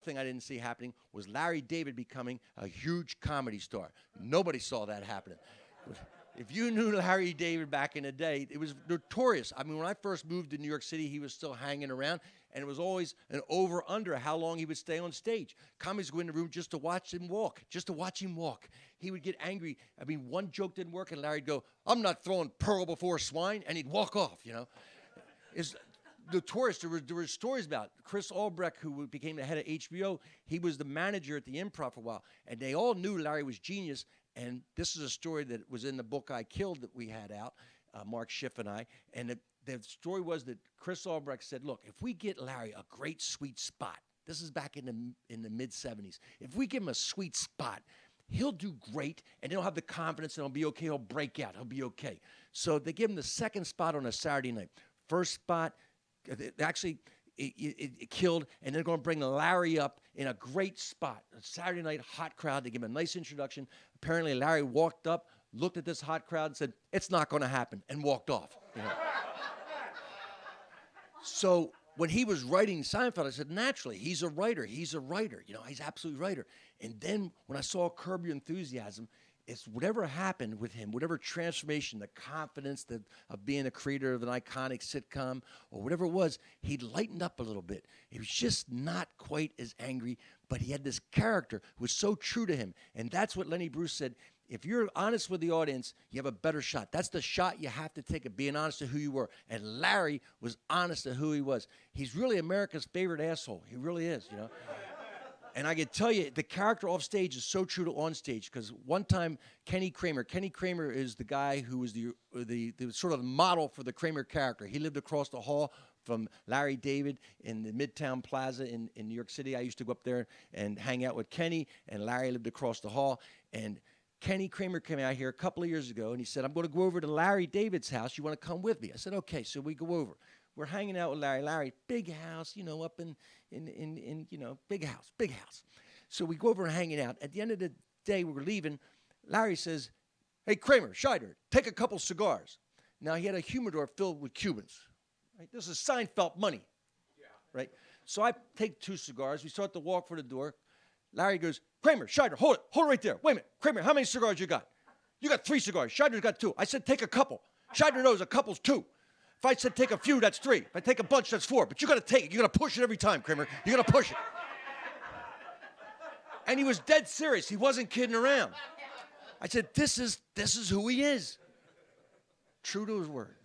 thing I didn't see happening was Larry David becoming a huge comedy star. Nobody saw that happening. If you knew Larry David back in the day, it was notorious. I mean, when I first moved to New York City, he was still hanging around, and it was always an over-under how long he would stay on stage. Comics would go in the room just to watch him walk, just to watch him walk. He would get angry. I mean, one joke didn't work, and Larry'd go, "I'm not throwing pearl before swine," and he'd walk off, you know. It's notorious. There were stories about Chris Albrecht, who became the head of HBO. He was the manager at the Improv for a while, and they all knew Larry was genius. And this is a story that was in the book I Killed that we had out, Mark Schiff and I. And the story was that Chris Albrecht said, "Look, if we get Larry a great sweet spot," this is back in the mid-'70s, "if we give him a sweet spot, he'll do great, and he'll have the confidence, and he'll be okay. He'll break out. He'll be okay." So they give him the second spot on a Saturday night. First spot, actually, it killed, and they're going to bring Larry up in a great spot. A Saturday night, hot crowd. They give him a nice introduction. Apparently, Larry walked up, looked at this hot crowd, and said, "It's not going to happen," and walked off. You know? So when he was writing Seinfeld, I said, naturally, he's a writer. He's a writer. You know, he's absolutely a writer. And then when I saw Curb Your Enthusiasm, it's whatever happened with him, whatever transformation, the confidence of being a creator of an iconic sitcom or whatever it was, he lightened up a little bit. He was just not quite as angry, but he had this character who was so true to him. And that's what Lenny Bruce said. If you're honest with the audience, you have a better shot. That's the shot you have to take of being honest to who you were. And Larry was honest to who he was. He's really America's favorite asshole. He really is, you know. And I can tell you, the character off stage is so true to on stage. Because one time, Kenny Kramer is the guy who was the sort of the model for the Kramer character. He lived across the hall from Larry David in the Midtown Plaza in New York City. I used to go up there and hang out with Kenny, and Larry lived across the hall. And Kenny Kramer came out here a couple of years ago, and he said, "I'm going to go over to Larry David's house. You want to come with me?" I said, "Okay." So we go over. We're hanging out with Larry. Larry, big house, you know, up in you know, big house. So we go over and hanging out. At the end of the day, we were leaving. Larry says, "Hey, Kramer, Scheider, take a couple cigars." Now, he had a humidor filled with Cubans. Right? This is Seinfeld money. Yeah. Right? So I take 2 cigars. We start to walk for the door. Larry goes, "Kramer, Scheider, hold it right there. Wait a minute. Kramer, how many cigars you got?" "You got 3 cigars. Scheider's got 2. I said, "Take a couple." Scheider knows a couple's 2. If I said take a few, that's 3. If I take a bunch, that's 4. But you got to take it. You got to push it every time, Kramer. You got to push it. And he was dead serious. He wasn't kidding around. I said, this is who he is. True to his word.